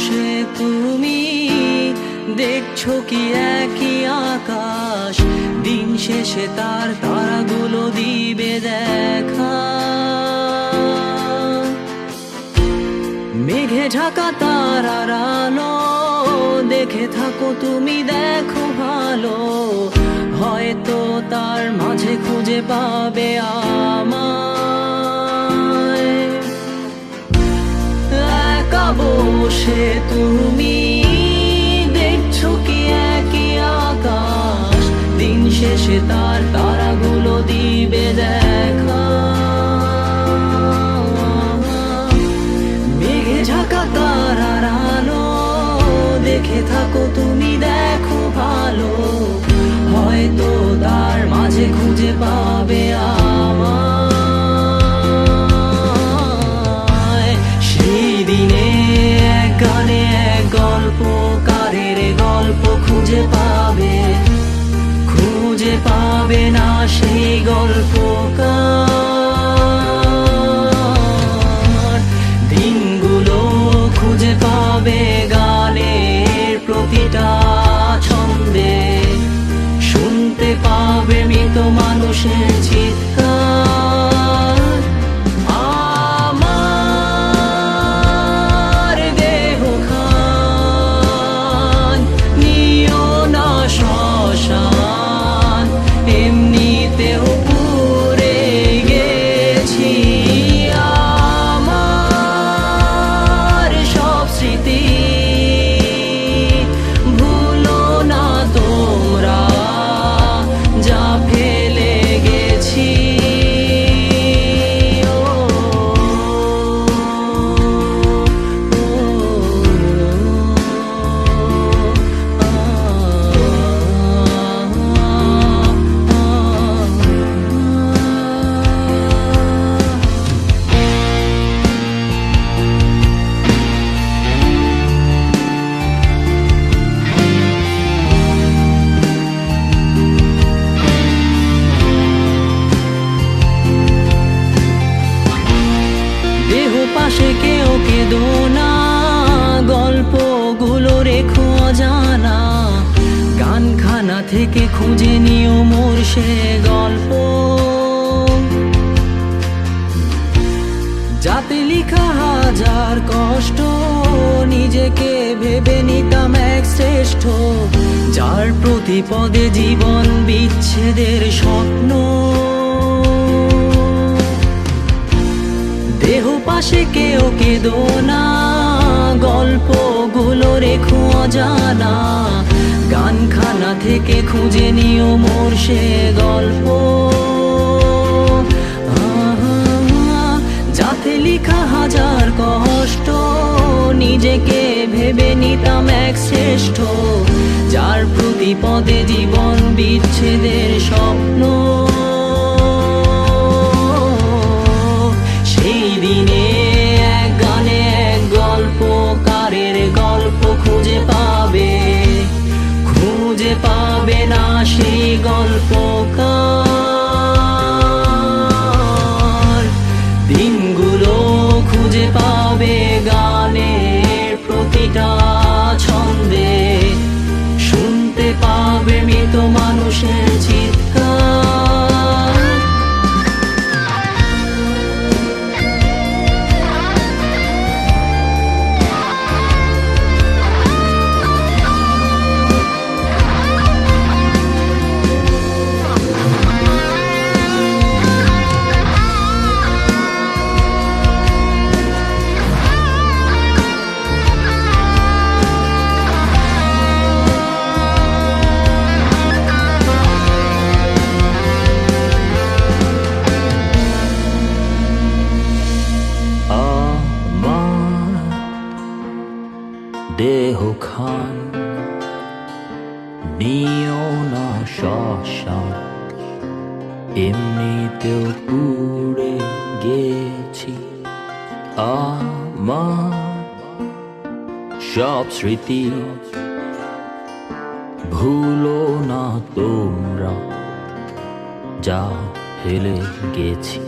বসে তুমি দেখছো কি একই আকাশ, দিন শেষে তার তারাগুলো দিবে দেখা। মেঘে ঢাকা তারার আলো দেখে থাকো তুমি, দেখো ভালো, হয়তো তার মাঝে খুঁজে পাবে আমায়। একা বসে তুমি দেখছো কি একই আকাশ, দিন শেষে তার তারাগুলো দিবে দেখা। মেঘে ঢাকা তারার আলো দেখে থাকো তুমি, দেখো ভালো, হয়তো তার মাঝে খুঁজে পাবে আমায়। সেই দিনে এক গানে এক গল্পকারের গল্প খুঁজে পাবে, খুঁজে পাবে না সেই গল্পকার। দিনগুলো খুঁজে পাবে গানের প্রতিটা ছন্দে, শুনতে পাবে মৃত মানুষের চিৎকার। আমার দেহ খান নিও না শ্মশান, এমনিতেও পুড়ে গেছি। আমার সব স্মৃতি ভুলো না তোমরা, যা ফেলে গেছি। দেহ পাশে কেউ কেঁদো না, গল্পগুলো রেখো অজানা, গানখানা থেকে খুঁজে নিও মোর সে গল্প, যাতে লিখা হাজার কষ্ট নিজেকে ভেবে নিতাম এক শ্রেষ্ঠ, যার প্রতি পদে জীবন বিচ্ছেদের স্বপ্ন। দেহ পাশে কেউ কেঁদো না, গল্পগুলো রেখো অজানা, গানখানা থেকে খুঁজে নিও মোর সে গল্প, যাতে লিখা হাজার কষ্ট নিজেকে ভেবে নিতাম এক শ্রেষ্ঠ, যার প্রতি পদে জীবন বিচ্ছেদের স্বপ্ন। সেই দিনে এক গানে এক গল্পকারের গল্প খুঁজে পাবে, খুঁজে পাবে না সেই গল্পকার। দিনগুলো খুঁজে পাবে গানের প্রতিটা ছন্দে, শুনতে পাবে মৃত মানুষের চিৎকার। দেহ খান নিও না শ্মশান, এমনিতেও পুড়ে গেছি। আমার সব স্মৃতি ভুলো না তোমরা, যা ফেলে গেছি।